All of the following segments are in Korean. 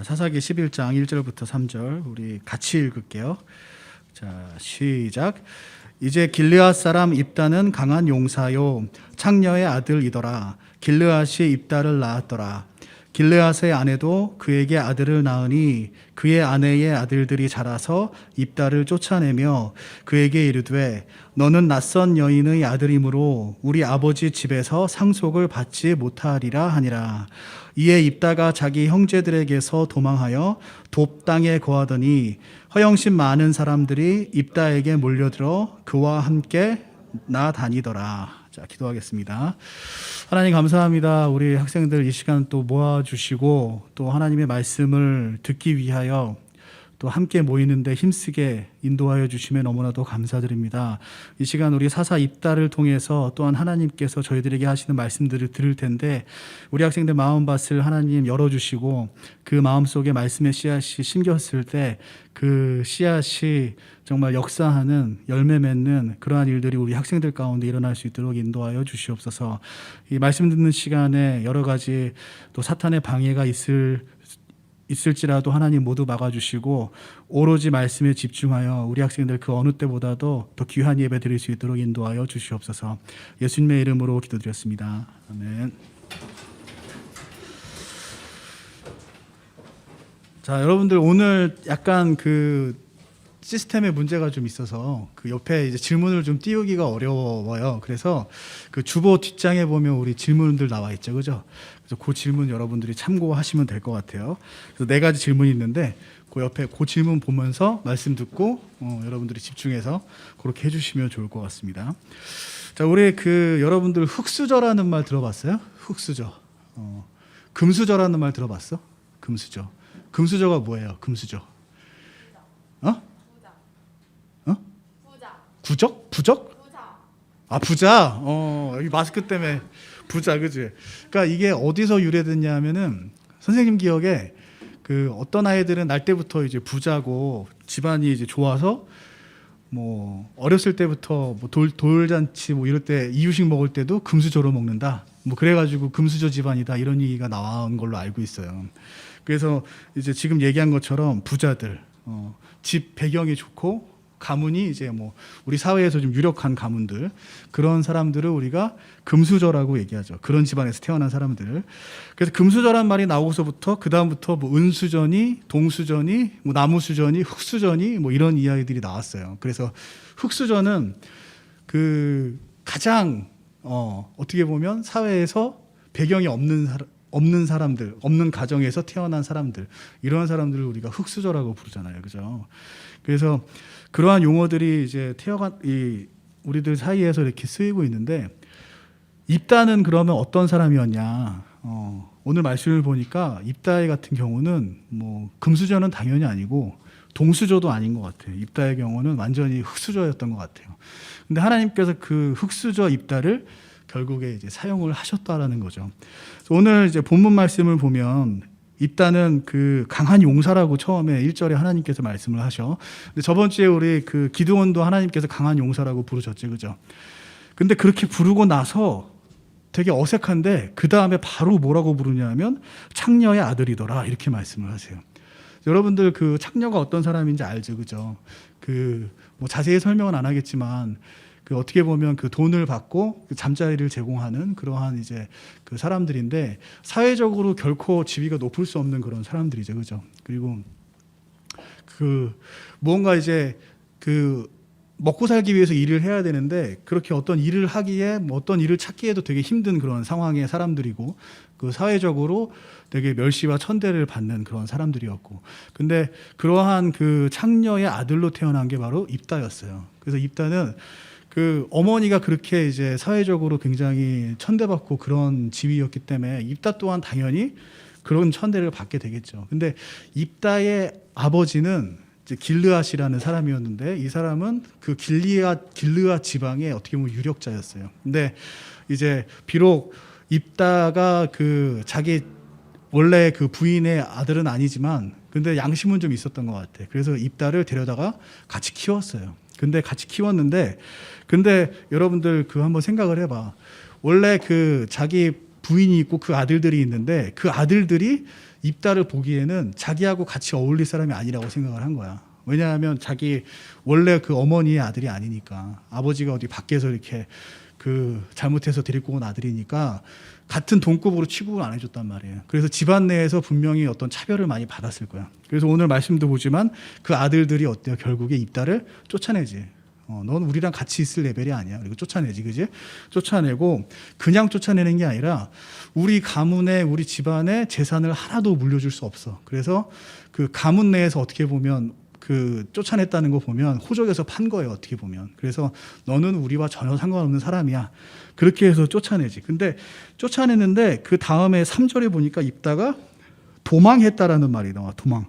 사사기 11장 1절부터 3절 우리 같이 읽을게요. 자, 시작. 이제 길르앗 사람 입다는 강한 용사요 창녀의 아들이더라. 길르앗이 입다를 낳았더라. 길르앗의 아내도 그에게 아들을 낳으니 그의 아내의 아들들이 자라서 입다를 쫓아내며 그에게 이르되 너는 낯선 여인의 아들이므로 우리 아버지 집에서 상속을 받지 못하리라 하니라. 이에 입다가 자기 형제들에게서 도망하여 돕 땅에 거하더니 허영심 많은 사람들이 입다에게 몰려들어 그와 함께 나다니더라. 자, 기도하겠습니다. 하나님 감사합니다. 우리 학생들 이 시간 또 모아주시고 또 하나님의 말씀을 듣기 위하여 또 함께 모이는데 힘쓰게 인도하여 주시면 너무나도 감사드립니다. 이 시간 우리 사사 입다를 통해서 또한 하나님께서 저희들에게 하시는 말씀들을 들을 텐데 우리 학생들 마음밭을 하나님 열어주시고 그 마음속에 말씀의 씨앗이 심겼을 때 그 씨앗이 정말 역사하는 열매 맺는 그러한 일들이 우리 학생들 가운데 일어날 수 있도록 인도하여 주시옵소서. 이 말씀 듣는 시간에 여러 가지 또 사탄의 방해가 있을지라도 하나님 모두 막아주시고 오로지 말씀에 집중하여 우리 학생들 그 어느 때보다도 더 귀한 예배 드릴 수 있도록 인도하여 주시옵소서. 예수님의 이름으로 기도드렸습니다. 아멘. 자, 여러분들 오늘 약간 그 시스템에 문제가 좀 있어서 그 옆에 이제 질문을 좀 띄우기가 어려워요. 그래서 그 주보 뒷장에 보면 우리 질문들 나와 있죠, 그죠? 그래서 그 질문 여러분들이 참고하시면 될 것 같아요. 그래서 4가지 질문이 있는데 그 옆에 그 질문 보면서 말씀 듣고 여러분들이 집중해서 그렇게 해주시면 좋을 것 같습니다. 자, 우리 그 여러분들 흙수저라는 말 들어봤어요? 흙수저. 금수저라는 말 들어봤어? 금수저. 금수저가 뭐예요? 금수저. 부적? 부적? 아, 부자. 여기 마스크 때문에 부자, 그지? 그러니까 이게 어디서 유래됐냐면은 선생님 기억에 그 어떤 아이들은 날 때부터 이제 부자고 집안이 이제 좋아서 뭐 어렸을 때부터 뭐 돌잔치 뭐 이럴 때 이유식 먹을 때도 금수저로 먹는다. 뭐 그래가지고 금수저 집안이다 이런 얘기가 나온 걸로 알고 있어요. 그래서 이제 지금 얘기한 것처럼 부자들, 집 배경이 좋고 가문이 이제 뭐 우리 사회에서 좀 유력한 가문들 그런 사람들을 우리가 금수저라고 얘기하죠. 그런 집안에서 태어난 사람들. 그래서 금수저란 말이 나오고서부터 그 다음부터 뭐 은수저니, 동수저니, 뭐 나무수저니, 흙수저니 뭐 이런 이야기들이 나왔어요. 그래서 흙수저는 그 가장 어떻게 보면 사회에서 배경이 없는 사람들, 없는 가정에서 태어난 사람들, 이런 사람들을 우리가 흙수저라고 부르잖아요, 그죠? 그래서 그러한 용어들이 이제 우리들 사이에서 이렇게 쓰이고 있는데 입다는 그러면 어떤 사람이었냐? 오늘 말씀을 보니까 입다의 같은 경우는 뭐 금수저는 당연히 아니고 동수저도 아닌 것 같아요. 입다의 경우는 완전히 흙수저였던 것 같아요. 근데 하나님께서 그 흙수저 입다를 결국에 이제 사용을 하셨다라는 거죠. 오늘 이제 본문 말씀을 보면 입다는 그 강한 용사라고 처음에 1절에 하나님께서 말씀을 하셔. 근데 저번 주에 우리 그 기드온도 하나님께서 강한 용사라고 부르셨지, 그죠? 근데 그렇게 부르고 나서 되게 어색한데 그 다음에 바로 뭐라고 부르냐면 창녀의 아들이더라 이렇게 말씀을 하세요. 여러분들 그 창녀가 어떤 사람인지 알죠, 그죠? 그 뭐 자세히 설명은 안 하겠지만 그 어떻게 보면 그 돈을 받고 그 잠자리를 제공하는 그러한 이제 그 사람들인데 사회적으로 결코 지위가 높을 수 없는 그런 사람들이죠, 그죠? 그리고 그 무언가 이제 그 먹고 살기 위해서 일을 해야 되는데 그렇게 어떤 일을 하기에 뭐 어떤 일을 찾기에도 되게 힘든 그런 상황의 사람들이고 그 사회적으로 되게 멸시와 천대를 받는 그런 사람들이었고 근데 그러한 그 창녀의 아들로 태어난 게 바로 입다였어요. 그래서 입다는 그 어머니가 그렇게 이제 사회적으로 굉장히 천대받고 그런 지위였기 때문에 입다 또한 당연히 그런 천대를 받게 되겠죠. 근데 입다의 아버지는 이제 길르앗이라는 사람이었는데 이 사람은 그 길르앗 지방의 어떻게 보면 유력자였어요. 근데 이제 비록 입다가 그 자기 원래 그 부인의 아들은 아니지만 근데 양심은 좀 있었던 것 같아. 그래서 입다를 데려다가 같이 키웠어요. 근데 같이 키웠는데 근데 여러분들 그 한번 생각을 해봐. 원래 그 자기 부인이 있고 그 아들들이 있는데 그 아들들이 입다를 보기에는 자기하고 같이 어울릴 사람이 아니라고 생각을 한 거야. 왜냐하면 자기 원래 그 어머니의 아들이 아니니까, 아버지가 어디 밖에서 이렇게 그 잘못해서 데리고 온 아들이니까 같은 동급으로 취급을 안 해줬단 말이에요. 그래서 집안 내에서 분명히 어떤 차별을 많이 받았을 거야. 그래서 오늘 말씀도 보지만 그 아들들이 어때요? 결국에 입다를 쫓아내지. 넌 우리랑 같이 있을 레벨이 아니야. 그리고 쫓아내지, 그지? 쫓아내고 그냥 쫓아내는 게 아니라 우리 가문에, 우리 집안에 재산을 하나도 물려줄 수 없어. 그래서 그 가문 내에서 어떻게 보면 그 쫓아냈다는 거 보면 호적에서 판 거예요, 어떻게 보면. 그래서 너는 우리와 전혀 상관없는 사람이야. 그렇게 해서 쫓아내지. 근데 쫓아내는데 그 다음에 3절에 보니까 입다가 도망했다라는 말이 나와. 도망.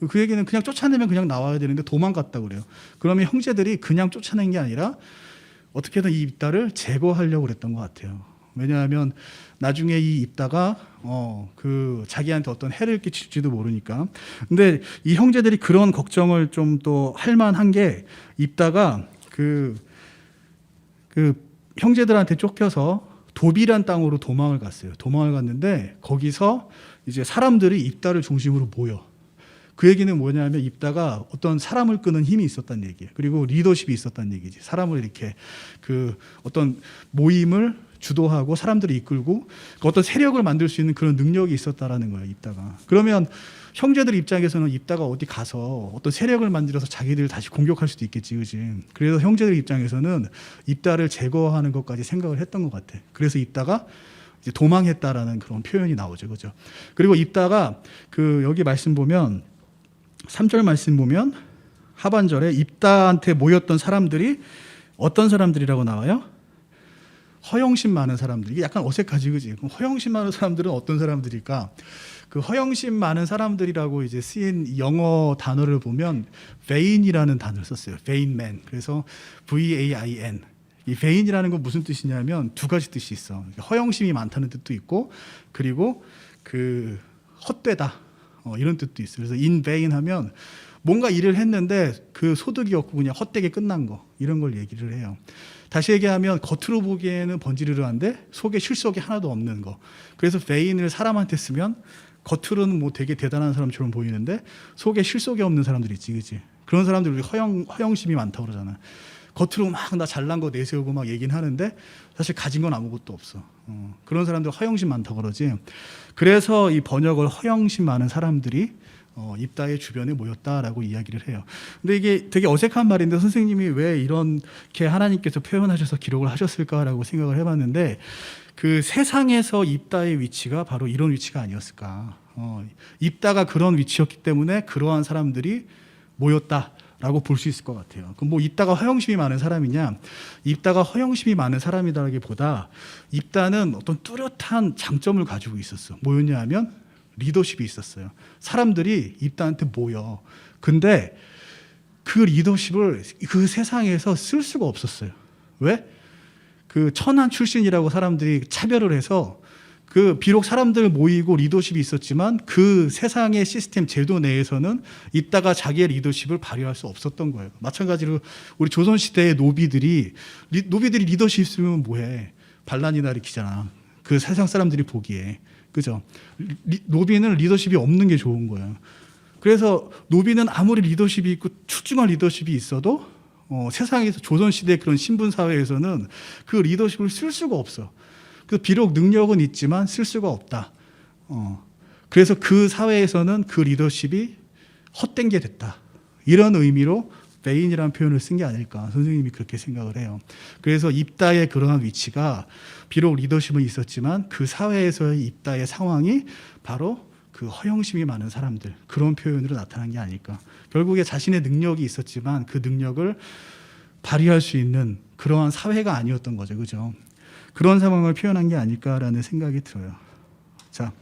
그 얘기는 그냥 쫓아내면 그냥 나와야 되는데 도망갔다고 그래요. 그러면 형제들이 그냥 쫓아낸 게 아니라 어떻게든 이 입다를 제거하려고 그랬던 것 같아요. 왜냐하면 나중에 이 입다가 그 자기한테 어떤 해를 끼칠지도 모르니까. 근데 이 형제들이 그런 걱정을 좀 또 할 만한 게 입다가 그 형제들한테 쫓겨서 도비란 땅으로 도망을 갔어요. 도망을 갔는데 거기서 이제 사람들이 입다를 중심으로 모여. 그 얘기는 뭐냐면 입다가 어떤 사람을 끄는 힘이 있었다는 얘기예요. 그리고 리더십이 있었다는 얘기지. 사람을 이렇게 그 어떤 모임을 주도하고 사람들을 이끌고 어떤 세력을 만들 수 있는 그런 능력이 있었다라는 거예요, 입다가. 그러면 형제들 입장에서는 입다가 어디 가서 어떤 세력을 만들어서 자기들 다시 공격할 수도 있겠지, 그지? 그래서 형제들 입장에서는 입다를 제거하는 것까지 생각을 했던 것 같아. 그래서 입다가 이제 도망했다라는 그런 표현이 나오죠, 그죠? 그리고 입다가 그 여기 말씀 보면 3절 말씀 보면 하반절에 입다한테 모였던 사람들이 어떤 사람들이라고 나와요? 허영심 많은 사람들. 이게 약간 어색하지, 그지? 그럼 허영심 많은 사람들은 어떤 사람들일까? 그 허영심 많은 사람들이라고 이제 쓰인 영어 단어를 보면 vain이라는 단어를 썼어요. vain man. 그래서 V-A-I-N. 이 vain이라는 건 무슨 뜻이냐면 두 가지 뜻이 있어. 허영심이 많다는 뜻도 있고, 그리고 그 헛되다. 이런 뜻도 있어요. 그래서 in vain 하면 뭔가 일을 했는데 그 소득이 없고 그냥 헛되게 끝난 거, 이런 걸 얘기를 해요. 다시 얘기하면 겉으로 보기에는 번지르르한데 속에 실속이 하나도 없는 거. 그래서 vain을 사람한테 쓰면 겉으로는 뭐 되게 대단한 사람처럼 보이는데 속에 실속이 없는 사람들 있지, 그치? 그런 사람들 우리 허영심이 많다고 그러잖아. 겉으로 막 나 잘난 거 내세우고 막 얘기는 하는데 사실 가진 건 아무것도 없어. 그런 사람들 허영심 많다고 그러지. 그래서 이 번역을 허영심 많은 사람들이 입다의 주변에 모였다라고 이야기를 해요. 근데 이게 되게 어색한 말인데 선생님이 왜 이렇게 하나님께서 표현하셔서 기록을 하셨을까라고 생각을 해봤는데 그 세상에서 입다의 위치가 바로 이런 위치가 아니었을까. 입다가 그런 위치였기 때문에 그러한 사람들이 모였다라고 볼 수 있을 것 같아요. 그럼 뭐 입다가 허영심이 많은 사람이냐? 입다가 허영심이 많은 사람이라기보다 입다는 어떤 뚜렷한 장점을 가지고 있었어. 뭐였냐 하면 리더십이 있었어요. 사람들이 입다한테 모여. 근데 그 리더십을 그 세상에서 쓸 수가 없었어요. 왜? 그 천한 출신이라고 사람들이 차별을 해서 그 비록 사람들 모이고 리더십이 있었지만 그 세상의 시스템 제도 내에서는 있다가 자기의 리더십을 발휘할 수 없었던 거예요. 마찬가지로 우리 조선시대의 노비들이 리더십 있으면 뭐해? 반란이나 일으키잖아. 그 세상 사람들이 보기에. 그죠? 노비는 리더십이 없는 게 좋은 거예요. 그래서 노비는 아무리 리더십이 있고 출중한 리더십이 있어도 세상에서 조선시대 그런 신분사회에서는 그 리더십을 쓸 수가 없어. 그래서 비록 능력은 있지만 쓸 수가 없다. 그래서 그 사회에서는 그 리더십이 헛된 게 됐다. 이런 의미로 vain이라는 표현을 쓴 게 아닐까. 선생님이 그렇게 생각을 해요. 그래서 입다의 그러한 위치가 비록 리더십은 있었지만 그 사회에서의 입다의 상황이 바로 그 허영심이 많은 사람들, 그런 표현으로 나타난 게 아닐까. 결국에 자신의 능력이 있었지만 그 능력을 발휘할 수 있는 그러한 사회가 아니었던 거죠. 그죠? 그런 상황을 표현한 게 아닐까라는 생각이 들어요. 자,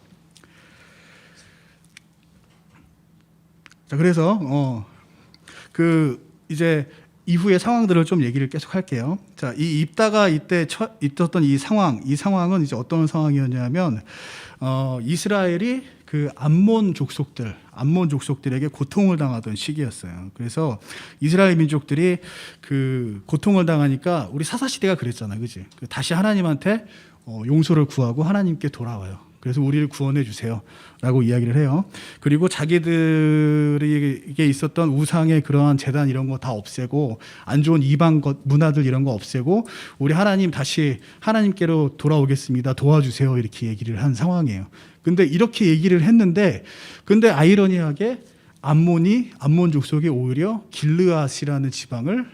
그래서 이제 이후의 상황들을 좀 얘기를 계속 할게요. 자, 이 입다가 이때 있었던 이 상황은 이제 어떤 상황이었냐면 이스라엘이 그 암몬 족속들에게 고통을 당하던 시기였어요. 그래서 이스라엘 민족들이 그 고통을 당하니까 우리 사사시대가 그랬잖아요, 그렇지? 다시 하나님한테 용서를 구하고 하나님께 돌아와요. 그래서 우리를 구원해 주세요라고 이야기를 해요. 그리고 자기들에게 있었던 우상의 그러한 제단 이런 거 다 없애고 안 좋은 이방 문화들 이런 거 없애고 우리 하나님 다시 하나님께로 돌아오겠습니다. 도와주세요. 이렇게 얘기를 한 상황이에요. 근데 이렇게 얘기를 했는데 근데 아이러니하게 암몬 족속이 오히려 길르앗이라는 지방을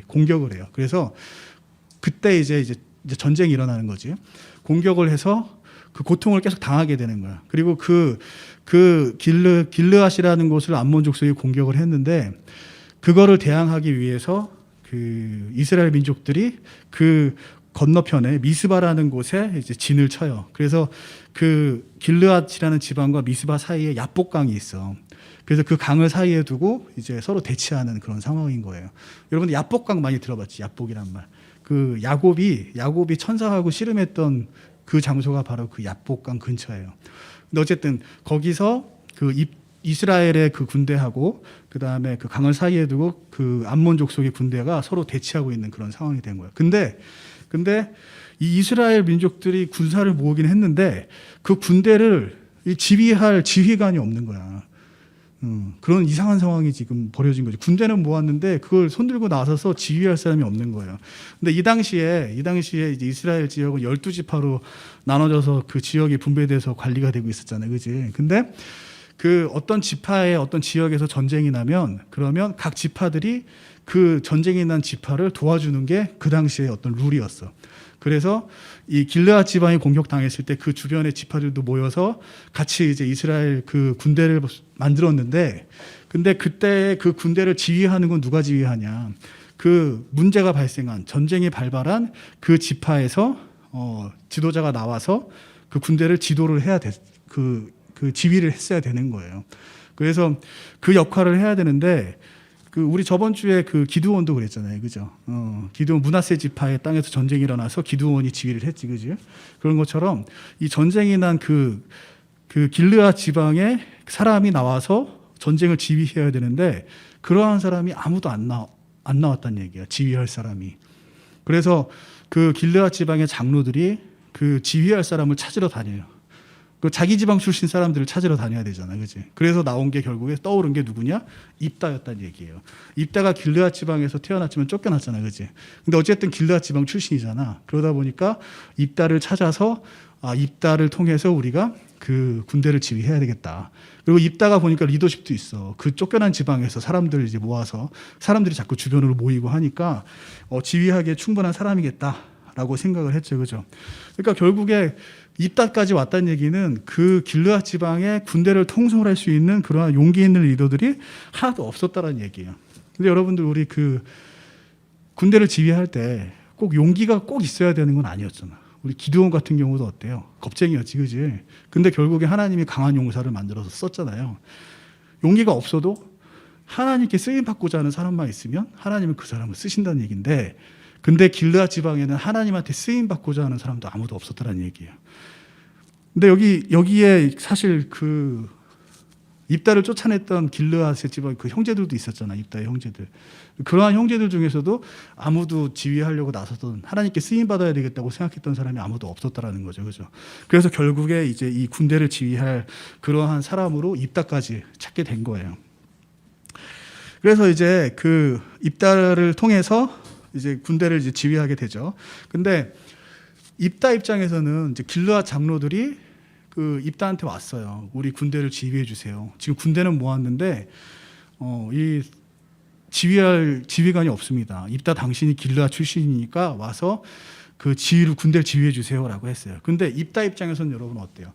공격을 해요. 그래서 그때 이제 전쟁이 일어나는 거지. 공격을 해서 그 고통을 계속 당하게 되는 거야. 그리고 그 길르앗이라는 곳을 암몬 족속이 공격을 했는데 그거를 대항하기 위해서 그 이스라엘 민족들이 그 건너편에 미스바라는 곳에 이제 진을 쳐요. 그래서 그 길르앗이라는 지방과 미스바 사이에 야복강이 있어. 그래서 그 강을 사이에 두고 이제 서로 대치하는 그런 상황인 거예요. 여러분 야복강 많이 들어봤지? 야복이란 말. 그 야곱이 천사하고 씨름했던 그 장소가 바로 그 야복강 근처예요. 근데 어쨌든 거기서 그 이스라엘의 그 군대하고 그 다음에 그 강을 사이에 두고 그 암몬 족속의 군대가 서로 대치하고 있는 그런 상황이 된 거예요. 근데 이 이스라엘 민족들이 군사를 모으긴 했는데 그 군대를 지휘할 지휘관이 없는 거야. 그런 이상한 상황이 지금 벌어진 거죠. 군대는 모았는데 그걸 손들고 나서서 지휘할 사람이 없는 거예요. 근데 이 당시에 이제 이스라엘 지역은 12지파로 나눠져서 그 지역이 분배돼서 관리가 되고 있었잖아요. 그지? 근데 그 어떤 지파의 어떤 지역에서 전쟁이 나면 그러면 각 지파들이 그 전쟁이 난 지파를 도와주는 게 그 당시에 어떤 룰이었어. 그래서 이 길르앗 지방이 공격당했을 때 그 주변의 지파들도 모여서 같이 이제 이스라엘 그 군대를 만들었는데 근데 그때 그 군대를 지휘하는 건 누가 지휘하냐. 그 문제가 발생한 전쟁이 발발한 그 지파에서 지도자가 나와서 그 군대를 지도를 해야 돼. 그 지휘를 했어야 되는 거예요. 그래서 그 역할을 해야 되는데 그 우리 저번 주에 그 기드온도 그랬잖아요, 그죠? 기드온 므낫세 지파의 땅에서 전쟁이 일어나서 기드온이 지휘를 했지, 그지? 그런 것처럼 이 전쟁이 난 그 길르앗 지방에 사람이 나와서 전쟁을 지휘해야 되는데 그러한 사람이 아무도 안 나왔다는 얘기야, 지휘할 사람이. 그래서 그 길르앗 지방의 장로들이 그 지휘할 사람을 찾으러 다녀요. 그 자기 지방 출신 사람들을 찾으러 다녀야 되잖아, 그지? 그래서 나온 게 결국에 떠오른 게 누구냐? 입다였다는 얘기예요. 입다가 길르앗 지방에서 태어났지만 쫓겨났잖아, 그지? 근데 어쨌든 길르앗 지방 출신이잖아. 그러다 보니까 입다를 찾아서 입다를 통해서 우리가 그 군대를 지휘해야 되겠다. 그리고 입다가 보니까 리더십도 있어. 그 쫓겨난 지방에서 사람들 이제 모아서 사람들이 자꾸 주변으로 모이고 하니까 지휘하기에 충분한 사람이겠다라고 생각을 했죠, 그죠? 그러니까 결국에 입다까지 왔다는 얘기는 그 길르앗 지방의 군대를 통솔할 수 있는 그러한 용기 있는 리더들이 하나도 없었다는 얘기예요. 근데 여러분들 우리 그 군대를 지휘할 때 꼭 용기가 꼭 있어야 되는 건 아니었잖아. 우리 기드온 같은 경우도 어때요? 겁쟁이였지, 그지? 근데 결국에 하나님이 강한 용사를 만들어서 썼잖아요. 용기가 없어도 하나님께 쓰임 받고자 하는 사람만 있으면 하나님은 그 사람을 쓰신다는 얘기인데 근데 길르앗 지방에는 하나님한테 쓰임 받고자 하는 사람도 아무도 없었다는 얘기예요. 근데 여기에 사실 그 입다를 쫓아냈던 길르앗의 지방 그 형제들도 있었잖아. 입다의 형제들. 그러한 형제들 중에서도 아무도 지휘하려고 나섰던 하나님께 쓰임 받아야 되겠다고 생각했던 사람이 아무도 없었다라는 거죠. 그죠? 그래서 결국에 이제 이 군대를 지휘할 그러한 사람으로 입다까지 찾게 된 거예요. 그래서 이제 그 입다를 통해서 이제 군대를 이제 지휘하게 되죠. 근데 입다 입장에서는 이제 길르앗 장로들이 그 입다한테 왔어요. 우리 군대를 지휘해 주세요. 지금 군대는 모았는데 이 지휘할 지휘관이 없습니다. 입다 당신이 길르앗 출신이니까 와서 그 군대를 지휘해 주세요라고 했어요. 근데 입다 입장에서는 여러분 어때요?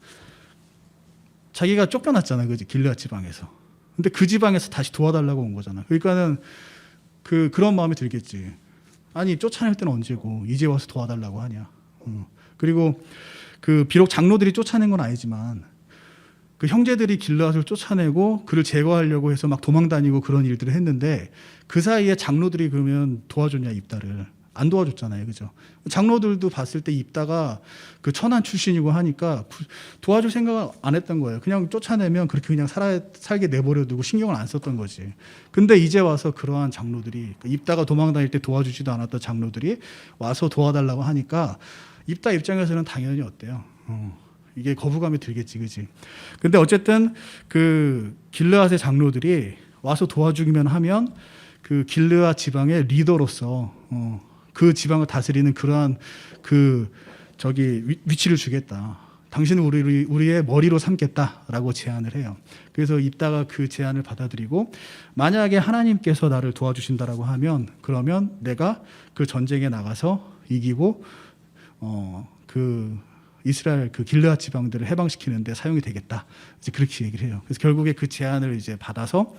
자기가 쫓겨났잖아요, 그지? 길르앗 지방에서. 근데 그 지방에서 다시 도와달라고 온 거잖아. 그러니까는 그런 마음이 들겠지. 아니 쫓아낼 때는 언제고 이제 와서 도와달라고 하냐. 그리고 그 비록 장로들이 쫓아낸 건 아니지만 그 형제들이 길르앗을 쫓아내고 그를 제거하려고 해서 막 도망다니고 그런 일들을 했는데 그 사이에 장로들이 그러면 도와줬냐 입다를 안 도와줬잖아요, 그죠? 장로들도 봤을 때 입다가 그 천한 출신이고 하니까 도와줄 생각을 안 했던 거예요. 그냥 쫓아내면 그렇게 그냥 살게 내버려두고 신경을 안 썼던 거지. 근데 이제 와서 그러한 장로들이 입다가 도망다닐 때 도와주지도 않았던 장로들이 와서 도와달라고 하니까 입다 입장에서는 당연히 어때요? 이게 거부감이 들겠지, 그지? 근데 어쨌든 그 길르앗의 장로들이 와서 도와주기만 하면 그 길르앗 지방의 리더로서 그 지방을 다스리는 그러한 그 위치를 주겠다. 당신은 우리의 머리로 삼겠다라고 제안을 해요. 그래서 입다가 그 제안을 받아들이고 만약에 하나님께서 나를 도와주신다라고 하면 그러면 내가 그 전쟁에 나가서 이기고 그 이스라엘 그 길르앗 지방들을 해방시키는데 사용이 되겠다. 이제 그렇게 얘기를 해요. 그래서 결국에 그 제안을 이제 받아서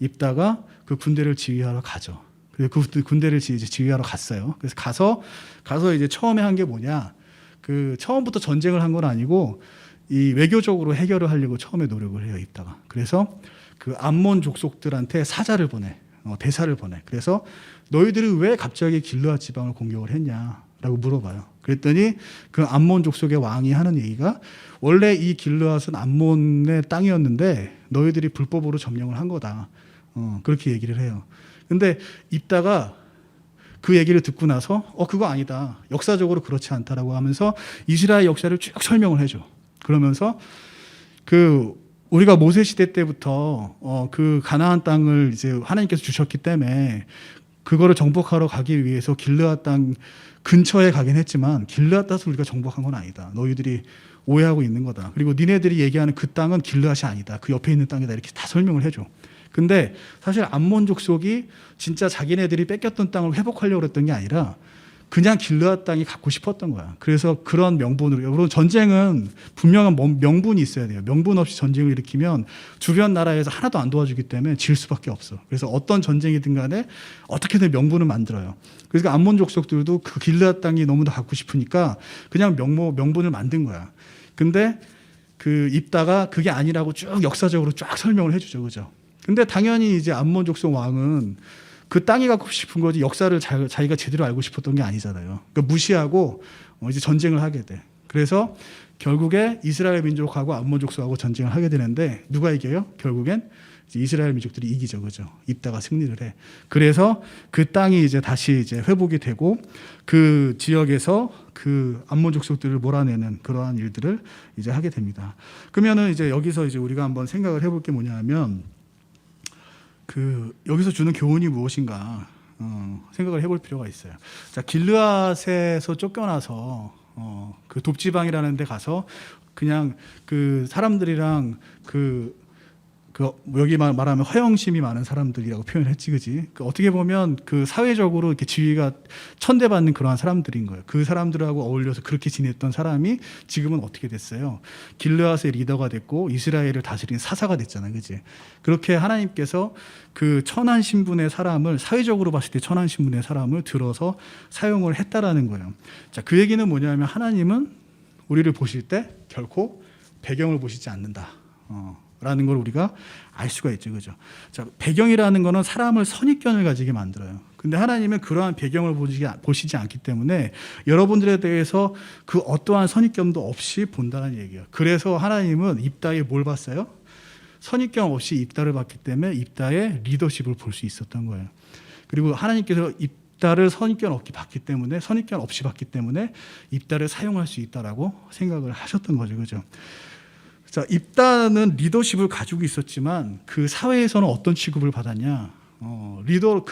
입다가 그 군대를 지휘하러 가죠. 그래서 그 군대를 이제 지휘하러 갔어요. 그래서 가서 이제 처음에 한 게 뭐냐? 그 처음부터 전쟁을 한 건 아니고 이 외교적으로 해결을 하려고 처음에 노력을 해요, 입다가. 그래서 그 암몬 족속들한테 사자를 보내, 대사를 보내. 그래서 너희들이 왜 갑자기 길르앗 지방을 공격을 했냐라고 물어봐요. 그랬더니 그 암몬 족속의 왕이 하는 얘기가 원래 이 길르앗은 암몬의 땅이었는데 너희들이 불법으로 점령을 한 거다. 그렇게 얘기를 해요. 근데 입다가 그 얘기를 듣고 나서 그거 아니다. 역사적으로 그렇지 않다라고 하면서 이스라엘 역사를 쭉 설명을 해줘. 그러면서 그 우리가 모세 시대 때부터 그 가나안 땅을 이제 하나님께서 주셨기 때문에 그거를 정복하러 가기 위해서 길르앗 땅 근처에 가긴 했지만 길르앗 땅을 우리가 정복한 건 아니다. 너희들이 오해하고 있는 거다. 그리고 니네들이 얘기하는 그 땅은 길르앗이 아니다. 그 옆에 있는 땅이다. 이렇게 다 설명을 해줘. 근데 사실 암몬 족속이 진짜 자기네들이 뺏겼던 땅을 회복하려고 했던 게 아니라 그냥 길르앗 땅이 갖고 싶었던 거야. 그래서 그런 명분으로, 여러분 전쟁은 분명한 명분이 있어야 돼요. 명분 없이 전쟁을 일으키면 주변 나라에서 하나도 안 도와주기 때문에 질 수밖에 없어. 그래서 어떤 전쟁이든 간에 어떻게든 명분을 만들어요. 그래서 암몬 족속들도 그 길르앗 땅이 너무나 갖고 싶으니까 그냥 명분을 만든 거야. 근데 그 입다가 그게 아니라고 쭉 역사적으로 쫙 설명을 해주죠, 그죠? 근데 당연히 이제 암몬 족속 왕은 그 땅이 갖고 싶은 거지 역사를 자기가 제대로 알고 싶었던 게 아니잖아요. 그러니까 무시하고 이제 전쟁을 하게 돼. 그래서 결국에 이스라엘 민족하고 암몬 족속하고 전쟁을 하게 되는데 누가 이겨요? 결국엔 이제 이스라엘 민족들이 이기죠, 그죠? 입다가 승리를 해. 그래서 그 땅이 이제 다시 이제 회복이 되고 그 지역에서 그 암몬 족속들을 몰아내는 그러한 일들을 이제 하게 됩니다. 그러면은 이제 여기서 이제 우리가 한번 생각을 해볼 게 뭐냐면 그 여기서 주는 교훈이 무엇인가 생각을 해볼 필요가 있어요. 자, 길르앗에서 쫓겨나서 그 돕지방이라는 데 가서 그냥 그 사람들이랑 여기 말하면 허영심이 많은 사람들이라고 표현했지, 그지? 어떻게 보면 그 사회적으로 이렇게 지위가 천대받는 그러한 사람들인 거예요. 그 사람들하고 어울려서 그렇게 지냈던 사람이 지금은 어떻게 됐어요? 길르앗의 리더가 됐고 이스라엘을 다스린 사사가 됐잖아요, 그지? 그렇게 하나님께서 그 천한 신분의 사람을 사회적으로 봤을 때 천한 신분의 사람을 들어서 사용을 했다라는 거예요. 자, 그 얘기는 뭐냐면 하나님은 우리를 보실 때 결코 배경을 보시지 않는다. 라는 걸 우리가 알 수가 있죠, 그죠? 자, 배경이라는 거는 사람을 선입견을 가지게 만들어요. 근데 하나님은 그러한 배경을 보시지 않기 때문에 여러분들에 대해서 그 어떠한 선입견도 없이 본다는 얘기예요. 그래서 하나님은 입다에 뭘 봤어요? 선입견 없이 입다를 봤기 때문에 입다의 리더십을 볼 수 있었던 거예요. 그리고 하나님께서 입다를 선입견 없이 봤기 때문에 입다를 사용할 수 있다라고 생각을 하셨던 거죠, 그죠? 자, 입다는 리더십을 가지고 있었지만 그 사회에서는 어떤 취급을 받았냐? 리더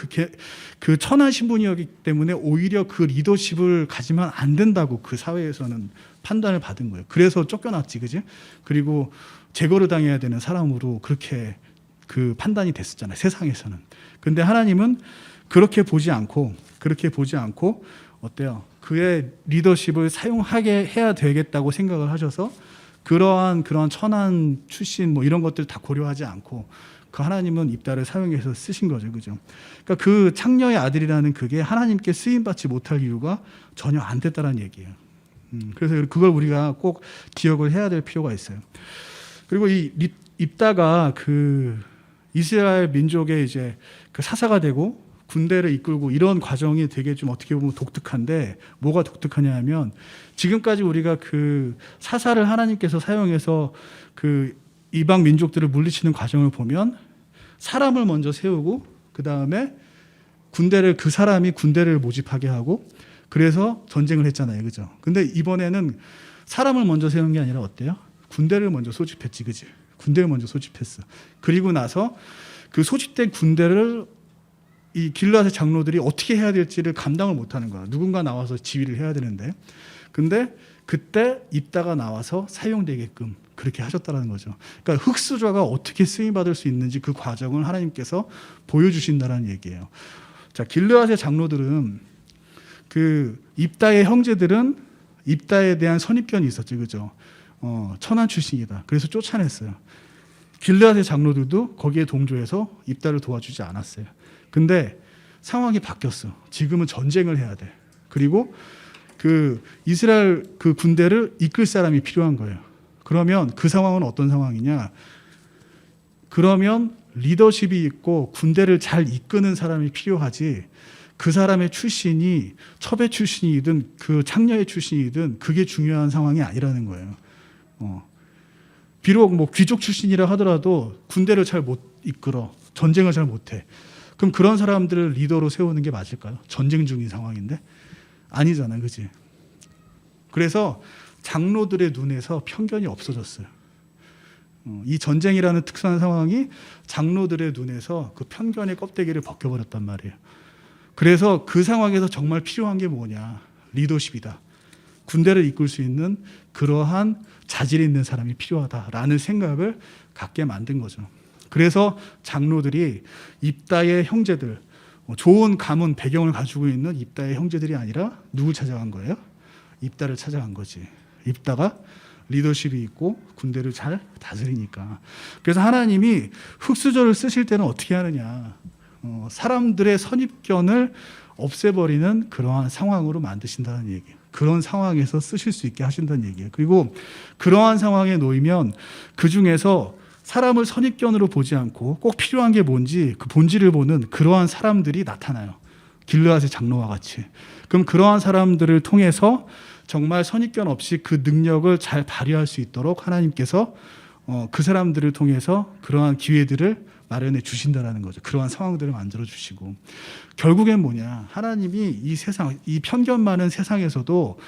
그 천한 신분이었기 때문에 오히려 그 리더십을 가지면 안 된다고 그 사회에서는 판단을 받은 거예요. 그래서 쫓겨났지, 그지? 그리고 제거를 당해야 되는 사람으로 그렇게 그 판단이 됐었잖아요, 세상에서는. 근데 하나님은 그렇게 보지 않고 어때요? 그의 리더십을 사용하게 해야 되겠다고 생각을 하셔서 그런 천한 출신 뭐 이런 것들 다 고려하지 않고 그 하나님은 입다를 사용해서 쓰신 거죠, 그죠? 그러니까 그 창녀의 아들이라는 그게 하나님께 쓰임 받지 못할 이유가 전혀 안 됐다는 얘기예요. 그래서 그걸 우리가 꼭 기억을 해야 될 필요가 있어요. 그리고 이 입다가 그 이스라엘 민족의 이제 그 사사가 되고 군대를 이끌고 이런 과정이 되게 좀 어떻게 보면 독특한데 뭐가 독특하냐 하면 지금까지 우리가 그 사사를 하나님께서 사용해서 그 이방 민족들을 물리치는 과정을 보면 사람을 먼저 세우고 그 다음에 그 사람이 군대를 모집하게 하고 그래서 전쟁을 했잖아요, 그죠? 근데 이번에는 사람을 먼저 세운 게 아니라 어때요? 군대를 먼저 소집했지, 그지? 군대를 먼저 소집했어. 그리고 나서 그 소집된 군대를 이 길르앗의 장로들이 어떻게 해야 될지를 감당을 못하는 거야. 누군가 나와서 지휘를 해야 되는데, 근데 그때 입다가 나와서 사용되게끔 그렇게 하셨다는 거죠. 그러니까 흙수저가 어떻게 쓰임 받을 수 있는지 그 과정을 하나님께서 보여주신다는 얘기예요. 자, 길르앗의 장로들은 그 입다의 형제들은 입다에 대한 선입견이 있었죠, 그죠? 천한 출신이다. 그래서 쫓아냈어요. 길르앗의 장로들도 거기에 동조해서 입다를 도와주지 않았어요. 근데 상황이 바뀌었어. 지금은 전쟁을 해야 돼. 그리고 그 이스라엘 그 군대를 이끌 사람이 필요한 거예요. 그러면 그 상황은 어떤 상황이냐? 그러면 리더십이 있고 군대를 잘 이끄는 사람이 필요하지. 그 사람의 출신이 첩의 출신이든 그 창녀의 출신이든 그게 중요한 상황이 아니라는 거예요. 비록 뭐 귀족 출신이라 하더라도 군대를 잘 못 이끌어, 전쟁을 잘 못해. 그럼 그런 사람들을 리더로 세우는 게 맞을까요? 전쟁 중인 상황인데 아니잖아요, 그렇지? 그래서 장로들의 눈에서 편견이 없어졌어요. 이 전쟁이라는 특수한 상황이 장로들의 눈에서 그 편견의 껍데기를 벗겨버렸단 말이에요. 그래서 그 상황에서 정말 필요한 게 뭐냐? 리더십이다. 군대를 이끌 수 있는 그러한 자질 있는 사람이 필요하다라는 생각을 갖게 만든 거죠. 그래서 장로들이 입다의 형제들, 좋은 가문 배경을 가지고 있는 입다의 형제들이 아니라 누굴 찾아간 거예요? 입다를 찾아간 거지. 입다가 리더십이 있고 군대를 잘 다스리니까. 그래서 하나님이 흙수저를 쓰실 때는 어떻게 하느냐? 사람들의 선입견을 없애버리는 그러한 상황으로 만드신다는 얘기예요. 그런 상황에서 쓰실 수 있게 하신다는 얘기예요. 그리고 그러한 상황에 놓이면 그 중에서 사람을 선입견으로 보지 않고 꼭 필요한 게 뭔지 그 본질을 보는 그러한 사람들이 나타나요. 길르앗의 장로와 같이. 그럼 그러한 사람들을 통해서 정말 선입견 없이 그 능력을 잘 발휘할 수 있도록 하나님께서 그 사람들을 통해서 그러한 기회들을 마련해 주신다는 거죠. 그러한 상황들을 만들어 주시고 결국엔 뭐냐? 하나님이 이 세상, 이 편견 많은 세상에서도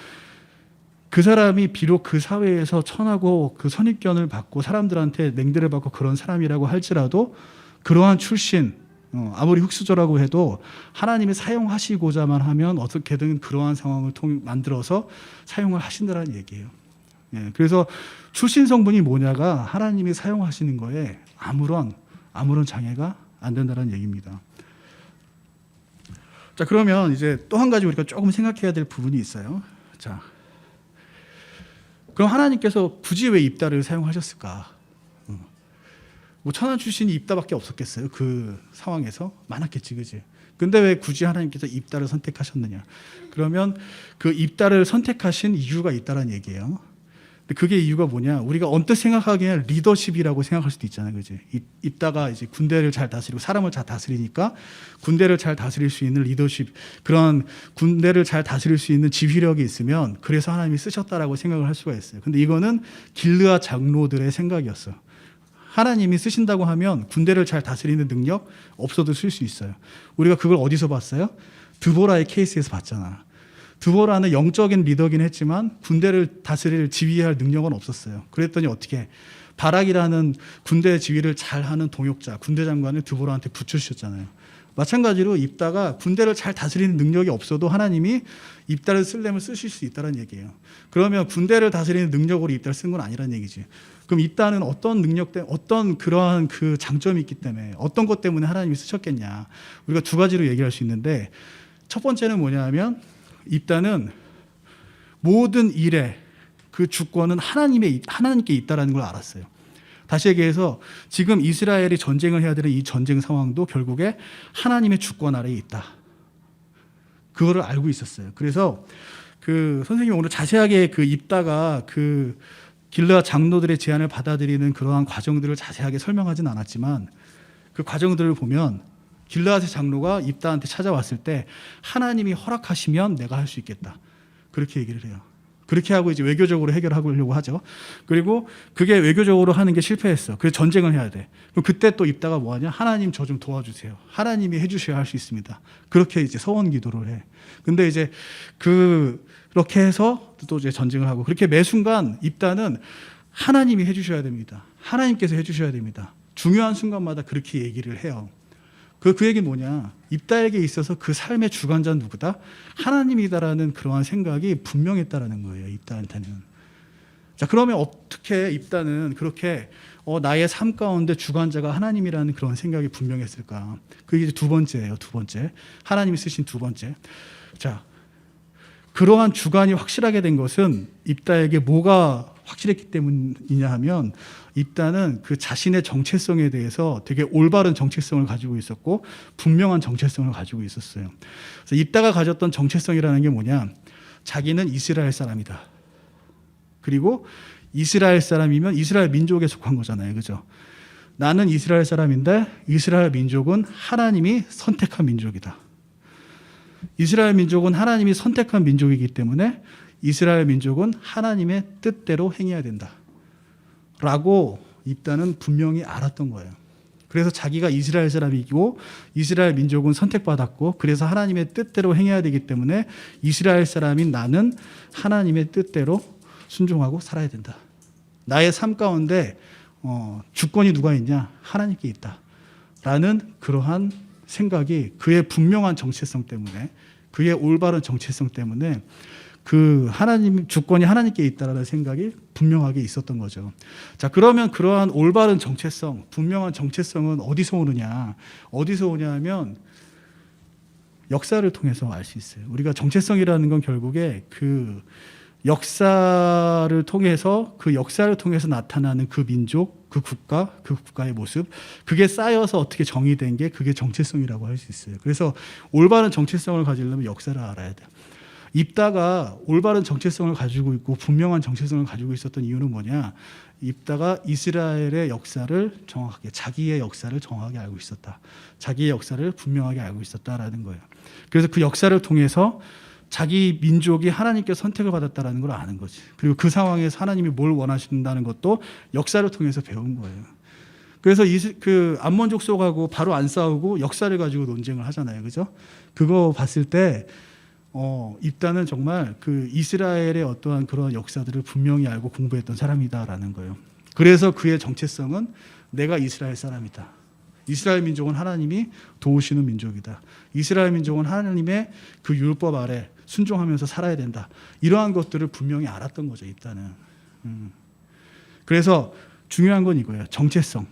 그 사람이 비록 그 사회에서 천하고 그 선입견을 받고 사람들한테 냉대를 받고 그런 사람이라고 할지라도 그러한 출신, 아무리 흙수저라고 해도 하나님이 사용하시고자만 하면 어떻게든 그러한 상황을 만들어서 사용을 하신다는 얘기예요. 예, 그래서 출신 성분이 뭐냐가 하나님이 사용하시는 거에 아무런 장애가 안 된다는 얘기입니다. 자, 그러면 이제 또 한 가지 우리가 조금 생각해야 될 부분이 있어요. 자, 그럼 하나님께서 굳이 왜 입다를 사용하셨을까? 뭐 천한 출신이 입다밖에 없었겠어요? 그 상황에서 많았겠지, 그지? 근데 왜 굳이 하나님께서 입다를 선택하셨느냐? 그러면 그 입다를 선택하신 이유가 있다는 얘기예요. 근데 그게 이유가 뭐냐? 우리가 언뜻 생각하기에는 리더십이라고 생각할 수도 있잖아요, 그지? 입다가 이제 군대를 잘 다스리고 사람을 잘 다스리니까 군대를 잘 다스릴 수 있는 리더십, 그런 군대를 잘 다스릴 수 있는 지휘력이 있으면 그래서 하나님이 쓰셨다라고 생각을 할 수가 있어요. 근데 이거는 길르앗 장로들의 생각이었어. 하나님이 쓰신다고 하면 군대를 잘 다스리는 능력 없어도 쓸 수 있어요. 우리가 그걸 어디서 봤어요? 드보라의 케이스에서 봤잖아. 드보라는 영적인 리더긴 했지만 군대를 다스릴 지휘할 능력은 없었어요. 그랬더니 어떻게 바락이라는 군대 지휘를 잘하는 동역자, 군대 장관을 드보라한테 붙여주셨잖아요. 마찬가지로 입다가 군대를 잘 다스리는 능력이 없어도 하나님이 입다를 쓰려면 쓰실 수 있다는 얘기예요. 그러면 군대를 다스리는 능력으로 입다를 쓴 건 아니란 얘기지. 그럼 입다는 어떤 능력 때문에, 어떤 그러한 그 장점이 있기 때문에, 어떤 것 때문에 하나님이 쓰셨겠냐? 우리가 두 가지로 얘기할 수 있는데, 첫 번째는 뭐냐 하면 입다는 모든 일의 그 주권은 하나님께 있다라는 걸 알았어요. 다시 얘기해서 지금 이스라엘이 전쟁을 해야 되는 이 전쟁 상황도 결국에 하나님의 주권 아래에 있다. 그거를 알고 있었어요. 그래서 그 선생님이 오늘 자세하게 그 입다가 그 길르앗 장로들의 제안을 받아들이는 그러한 과정들을 자세하게 설명하진 않았지만 그 과정들을 보면 길르앗의 장로가 입다한테 찾아왔을 때 하나님이 허락하시면 내가 할 수 있겠다. 그렇게 얘기를 해요. 그렇게 하고 이제 외교적으로 해결하려고 하죠. 그리고 그게 외교적으로 하는 게 실패했어. 그래서 전쟁을 해야 돼. 그럼 그때 또 입다가 뭐하냐? 하나님 저 좀 도와주세요. 하나님이 해주셔야 할 수 있습니다. 그렇게 이제 서원 기도를 해. 근데 이제 그 그렇게 해서 또 이제 전쟁을 하고 그렇게 매 순간 입다는 하나님이 해주셔야 됩니다. 하나님께서 해주셔야 됩니다. 중요한 순간마다 그렇게 얘기를 해요. 그 얘기는 뭐냐? 입다에게 있어서 그 삶의 주관자는 누구다? 하나님이다라는 그러한 생각이 분명했다라는 거예요. 입다한테는. 자, 그러면 어떻게 입다는 그렇게 나의 삶 가운데 주관자가 하나님이라는 그런 생각이 분명했을까? 그게 이제 두 번째예요. 두 번째. 하나님이 쓰신 두 번째. 자, 그러한 주관이 확실하게 된 것은 입다에게 뭐가 확실했기 때문이냐 하면 입다는 그 자신의 정체성에 대해서 되게 올바른 정체성을 가지고 있었고 분명한 정체성을 가지고 있었어요. 그래서 입다가 가졌던 정체성이라는 게 뭐냐? 자기는 이스라엘 사람이다. 그리고 이스라엘 사람이면 이스라엘 민족에 속한 거잖아요. 그죠? 나는 이스라엘 사람인데 이스라엘 민족은 하나님이 선택한 민족이다. 이스라엘 민족은 하나님이 선택한 민족이기 때문에 이스라엘 민족은 하나님의 뜻대로 행해야 된다. 라고 입다는 분명히 알았던 거예요. 그래서 자기가 이스라엘 사람이고 이스라엘 민족은 선택받았고 그래서 하나님의 뜻대로 행해야 되기 때문에 이스라엘 사람인 나는 하나님의 뜻대로 순종하고 살아야 된다. 나의 삶 가운데 주권이 누가 있냐? 하나님께 있다. 라는 그러한 생각이 그의 분명한 정체성 때문에 그의 올바른 정체성 때문에 그 하나님 주권이 하나님께 있다라는 생각이 분명하게 있었던 거죠. 자, 그러면 그러한 올바른 정체성, 분명한 정체성은 어디서 오느냐? 어디서 오냐 하면 역사를 통해서 알 수 있어요. 우리가 정체성이라는 건 결국에 그 역사를 통해서 나타나는 그 민족, 그 국가, 그 국가의 모습, 그게 쌓여서 어떻게 정의된 게 그게 정체성이라고 할 수 있어요. 그래서 올바른 정체성을 가지려면 역사를 알아야 돼요. 입다가 올바른 정체성을 가지고 있고 분명한 정체성을 가지고 있었던 이유는 뭐냐? 입다가 이스라엘의 역사를 정확하게, 자기의 역사를 정확하게 알고 있었다. 자기의 역사를 분명하게 알고 있었다라는 거예요. 그래서 그 역사를 통해서 자기 민족이 하나님께 선택을 받았다는 걸 아는 거지. 그리고 그 상황에서 하나님이 뭘 원하신다는 것도 역사를 통해서 배운 거예요. 그래서 그 암몬 족속하고 바로 안 싸우고 역사를 가지고 논쟁을 하잖아요. 그죠? 그거 봤을 때 입다는 정말 그 이스라엘의 어떠한 그런 역사들을 분명히 알고 공부했던 사람이다라는 거예요. 그래서 그의 정체성은 내가 이스라엘 사람이다. 이스라엘 민족은 하나님이 도우시는 민족이다. 이스라엘 민족은 하나님의 그 율법 아래 순종하면서 살아야 된다. 이러한 것들을 분명히 알았던 거죠. 입다는. 그래서 중요한 건 이거예요. 정체성.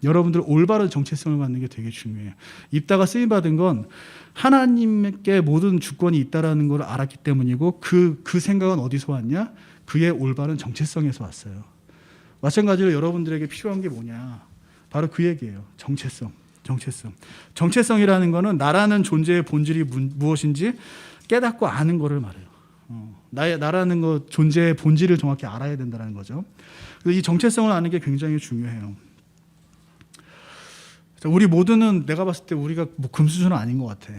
여러분들 올바른 정체성을 갖는 게 되게 중요해요. 입다가 쓰임받은 건 하나님께 모든 주권이 있다는 걸 알았기 때문이고 그 생각은 어디서 왔냐? 그의 올바른 정체성에서 왔어요. 마찬가지로 여러분들에게 필요한 게 뭐냐? 바로 그 얘기예요. 정체성. 정체성이라는 거는 나라는 존재의 본질이 무엇인지 깨닫고 아는 거를 말해요. 나라는 것, 존재의 본질을 정확히 알아야 된다는 거죠. 그래서 이 정체성을 아는 게 굉장히 중요해요. 우리 모두는 내가 봤을 때 우리가 뭐 금수저는 아닌 것 같아.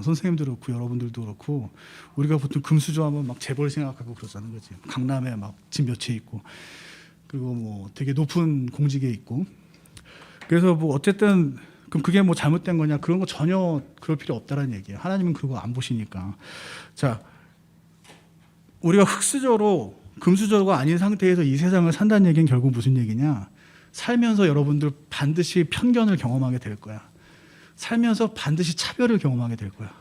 선생님도 그렇고 여러분들도 그렇고 우리가 보통 금수저 하면 막 재벌 생각하고 그러자는 거지. 강남에 막 집 몇 채 있고 그리고 뭐 되게 높은 공직에 있고. 그래서 뭐 어쨌든 그럼 그게 뭐 잘못된 거냐? 그런 거 전혀 그럴 필요 없다라는 얘기예요. 하나님은 그거 안 보시니까. 자, 우리가 흙수저로 금수저가 아닌 상태에서 이 세상을 산다는 얘기는 결국 무슨 얘기냐? 살면서 여러분들 반드시 편견을 경험하게 될 거야. 살면서 반드시 차별을 경험하게 될 거야.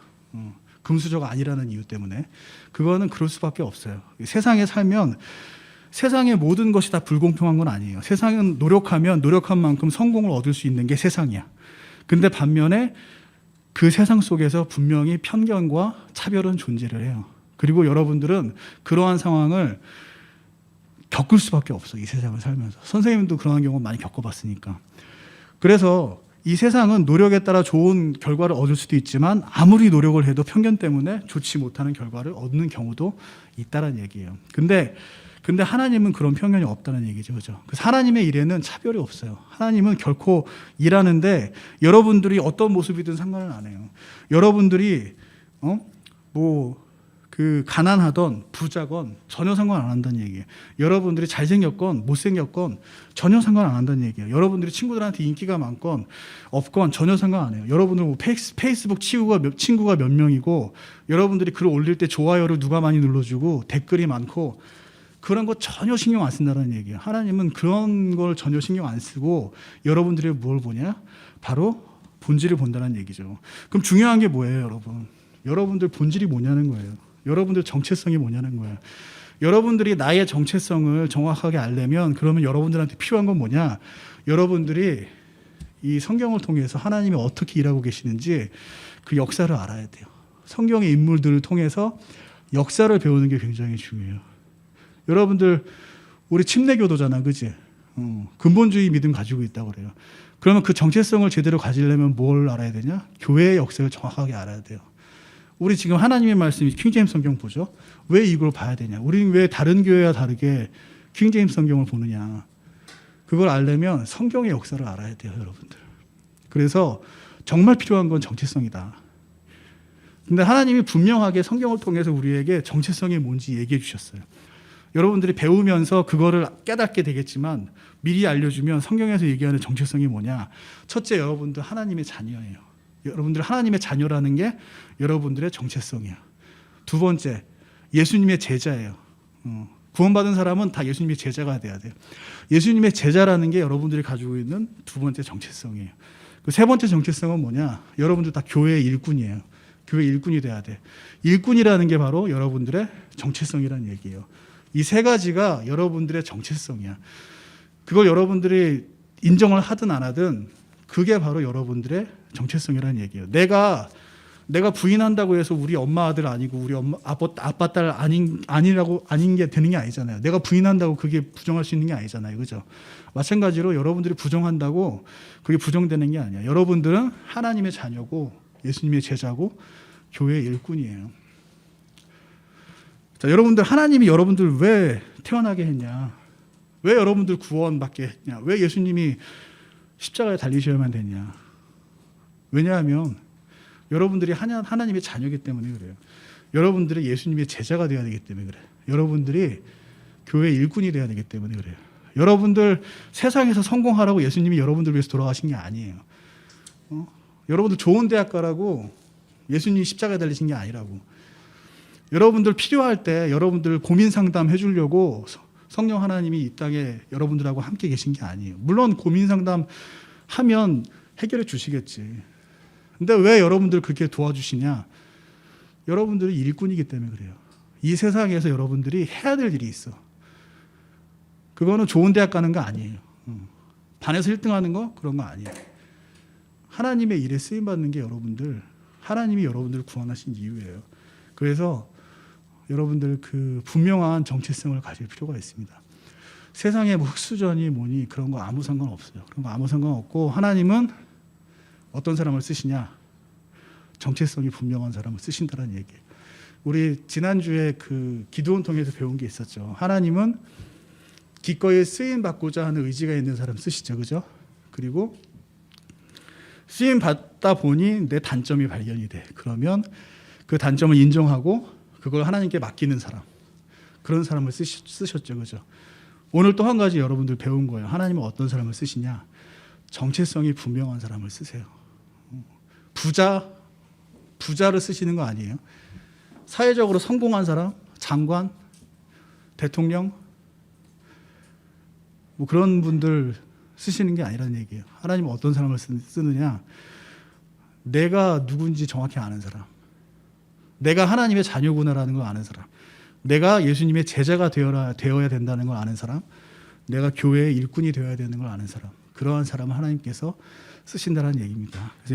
금수저가 아니라는 이유 때문에. 그거는 그럴 수밖에 없어요. 세상에 살면 세상의 모든 것이 다 불공평한 건 아니에요. 세상은 노력하면 노력한 만큼 성공을 얻을 수 있는 게 세상이야. 근데 반면에 그 세상 속에서 분명히 편견과 차별은 존재를 해요. 그리고 여러분들은 그러한 상황을 겪을 수밖에 없어. 이 세상을 살면서. 선생님도 그러한 경우 많이 겪어봤으니까. 그래서 이 세상은 노력에 따라 좋은 결과를 얻을 수도 있지만 아무리 노력을 해도 편견 때문에 좋지 못하는 결과를 얻는 경우도 있다는 얘기예요. 근데 하나님은 그런 편견이 없다는 얘기죠. 그죠? 그래서 하나님의 일에는 차별이 없어요. 하나님은 결코 일하는데 여러분들이 어떤 모습이든 상관을 안 해요. 여러분들이 그 가난하던 부자건 전혀 상관 안 한다는 얘기예요. 여러분들이 잘생겼건 못생겼건 전혀 상관 안 한다는 얘기예요. 여러분들이 친구들한테 인기가 많건 없건 전혀 상관 안 해요. 여러분들 뭐 페이스북 친구가 몇 명이고 여러분들이 글을 올릴 때 좋아요를 누가 많이 눌러주고 댓글이 많고 그런 거 전혀 신경 안 쓴다는 얘기예요. 하나님은 그런 걸 전혀 신경 안 쓰고 여러분들이 뭘 보냐? 바로 본질을 본다는 얘기죠. 그럼 중요한 게 뭐예요, 여러분? 여러분들 본질이 뭐냐는 거예요. 여러분들 정체성이 뭐냐는 거예요. 여러분들이 나의 정체성을 정확하게 알려면 그러면 여러분들한테 필요한 건 뭐냐? 여러분들이 이 성경을 통해서 하나님이 어떻게 일하고 계시는지 그 역사를 알아야 돼요. 성경의 인물들을 통해서 역사를 배우는 게 굉장히 중요해요. 여러분들 우리 침례교도잖아, 그지? 근본주의 믿음 가지고 있다고 그래요. 그러면 그 정체성을 제대로 가지려면 뭘 알아야 되냐? 교회의 역사를 정확하게 알아야 돼요. 우리 지금 하나님의 말씀이 킹제임스 성경 보죠? 왜 이걸 봐야 되냐? 우리는 왜 다른 교회와 다르게 킹제임스 성경을 보느냐? 그걸 알려면 성경의 역사를 알아야 돼요, 여러분들. 그래서 정말 필요한 건 정체성이다. 근데 하나님이 분명하게 성경을 통해서 우리에게 정체성이 뭔지 얘기해 주셨어요. 여러분들이 배우면서 그거를 깨닫게 되겠지만 미리 알려주면 성경에서 얘기하는 정체성이 뭐냐? 첫째, 여러분들 하나님의 자녀예요. 여러분들 하나님의 자녀라는 게 여러분들의 정체성이야. 두 번째, 예수님의 제자예요. 구원받은 사람은 다 예수님의 제자가 돼야 돼요. 예수님의 제자라는 게 여러분들이 가지고 있는 두 번째 정체성이에요. 그 세 번째 정체성은 뭐냐? 여러분들 다 교회의 일꾼이에요. 교회 일꾼이 돼야 돼. 일꾼이라는 게 바로 여러분들의 정체성이라는 얘기예요. 이 세 가지가 여러분들의 정체성이야. 그걸 여러분들이 인정을 하든 안 하든 그게 바로 여러분들의 정체성이라는 얘기예요. 내가 부인한다고 해서 우리 엄마 아들 아니고 우리 아빠 딸 아닌 게 되는 게 아니잖아요. 내가 부인한다고 그게 부정할 수 있는 게 아니잖아요. 그죠? 마찬가지로 여러분들이 부정한다고 그게 부정되는 게 아니야. 여러분들은 하나님의 자녀고 예수님의 제자고 교회의 일꾼이에요. 자, 여러분들 하나님이 여러분들 왜 태어나게 했냐? 왜 여러분들 구원받게 했냐? 왜 예수님이 십자가에 달리셔야만 됐냐? 왜냐하면 여러분들이 하나님의 자녀이기 때문에 그래요. 여러분들이 예수님의 제자가 되어야 되기 때문에 그래요. 여러분들이 교회의 일꾼이 되어야 되기 때문에 그래요. 여러분들 세상에서 성공하라고 예수님이 여러분들 위해서 돌아가신 게 아니에요. 여러분들 좋은 대학 가라고 예수님이 십자가에 달리신 게 아니라고. 여러분들 필요할 때 여러분들 고민 상담 해주려고 성령 하나님이 이 땅에 여러분들하고 함께 계신 게 아니에요. 물론 고민 상담 하면 해결해 주시겠지. 근데 왜 여러분들 그렇게 도와주시냐? 여러분들이 일꾼이기 때문에 그래요. 이 세상에서 여러분들이 해야 될 일이 있어. 그거는 좋은 대학 가는 거 아니에요. 반에서 1등 하는 거? 그런 거 아니에요. 하나님의 일에 쓰임받는 게 하나님이 여러분들을 구원하신 이유예요. 그래서 여러분들 그 분명한 정체성을 가질 필요가 있습니다. 세상에 뭐 흑수저니 뭐니 그런 거 아무 상관없어요. 그런 거 아무 상관없고 하나님은 어떤 사람을 쓰시냐? 정체성이 분명한 사람을 쓰신다는 얘기예요. 우리 지난주에 그 기도원 통해서 배운 게 있었죠. 하나님은 기꺼이 쓰임 받고자 하는 의지가 있는 사람 쓰시죠. 그죠? 그리고 쓰임 받다 보니 내 단점이 발견이 돼. 그러면 그 단점을 인정하고 그걸 하나님께 맡기는 사람, 그런 사람을 쓰셨죠. 그죠? 오늘 또 한 가지 여러분들 배운 거예요. 하나님은 어떤 사람을 쓰시냐? 정체성이 분명한 사람을 쓰세요. 부자를 쓰시는 거 아니에요. 사회적으로 성공한 사람, 장관, 대통령, 뭐 그런 분들 쓰시는 게 아니라는 얘기예요. 하나님은 어떤 사람을 쓰느냐? 내가 누군지 정확히 아는 사람, 내가 하나님의 자녀구나라는 걸 아는 사람, 내가 예수님의 제자가 되어야 된다는 걸 아는 사람, 내가 교회의 일꾼이 되어야 되는 걸 아는 사람, 그러한 사람을 하나님께서 쓰신다는 얘기입니다. 그래서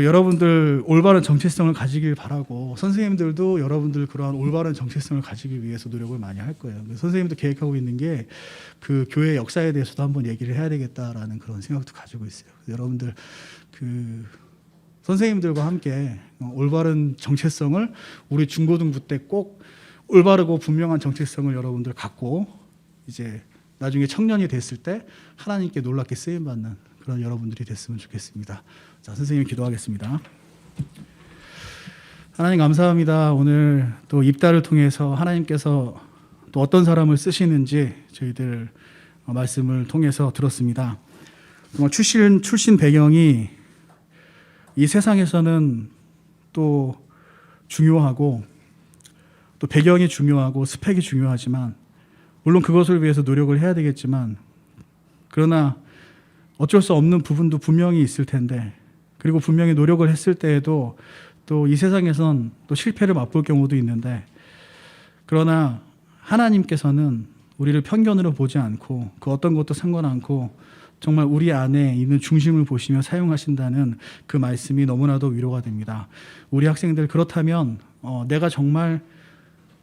여러분들 올바른 정체성을 가지길 바라고, 선생님들도 여러분들 그러한 올바른 정체성을 가지기 위해서 노력을 많이 할 거예요. 선생님도 계획하고 있는 게 그 교회 역사에 대해서도 한번 얘기를 해야 되겠다라는 그런 생각도 가지고 있어요. 여러분들 그 선생님들과 함께 올바른 정체성을 우리 중고등부 때 꼭 올바르고 분명한 정체성을 여러분들 갖고 이제 나중에 청년이 됐을 때 하나님께 놀랍게 쓰임받는 그런 여러분들이 됐으면 좋겠습니다. 자, 선생님 기도하겠습니다. 하나님 감사합니다. 오늘 또 입다를 통해서 하나님께서 또 어떤 사람을 쓰시는지 저희들 말씀을 통해서 들었습니다. 정말 출신 배경이 이 세상에서는 또 중요하고 또 배경이 중요하고 스펙이 중요하지만 물론 그것을 위해서 노력을 해야 되겠지만 그러나 어쩔 수 없는 부분도 분명히 있을 텐데 그리고 분명히 노력을 했을 때에도 또 이 세상에선 또 실패를 맛볼 경우도 있는데 그러나 하나님께서는 우리를 편견으로 보지 않고 그 어떤 것도 상관 않고 정말 우리 안에 있는 중심을 보시며 사용하신다는 그 말씀이 너무나도 위로가 됩니다. 우리 학생들 그렇다면 내가 정말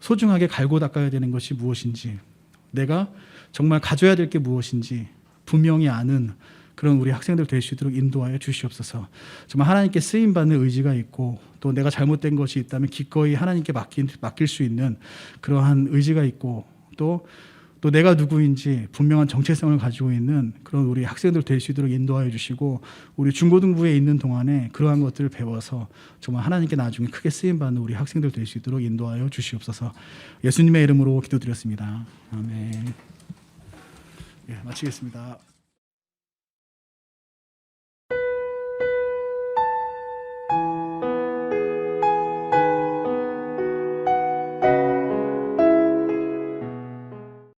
소중하게 갈고 닦아야 되는 것이 무엇인지 내가 정말 가져야 될 게 무엇인지 분명히 아는 그런 우리 학생들 될 수 있도록 인도하여 주시옵소서. 정말 하나님께 쓰임받는 의지가 있고 또 내가 잘못된 것이 있다면 기꺼이 하나님께 맡길 수 있는 그러한 의지가 있고 또 내가 누구인지 분명한 정체성을 가지고 있는 그런 우리 학생들 될 수 있도록 인도하여 주시고 우리 중고등부에 있는 동안에 그러한 것들을 배워서 정말 하나님께 나중에 크게 쓰임받는 우리 학생들 될 수 있도록 인도하여 주시옵소서. 예수님의 이름으로 기도드렸습니다. 아멘. 예, 마치겠습니다.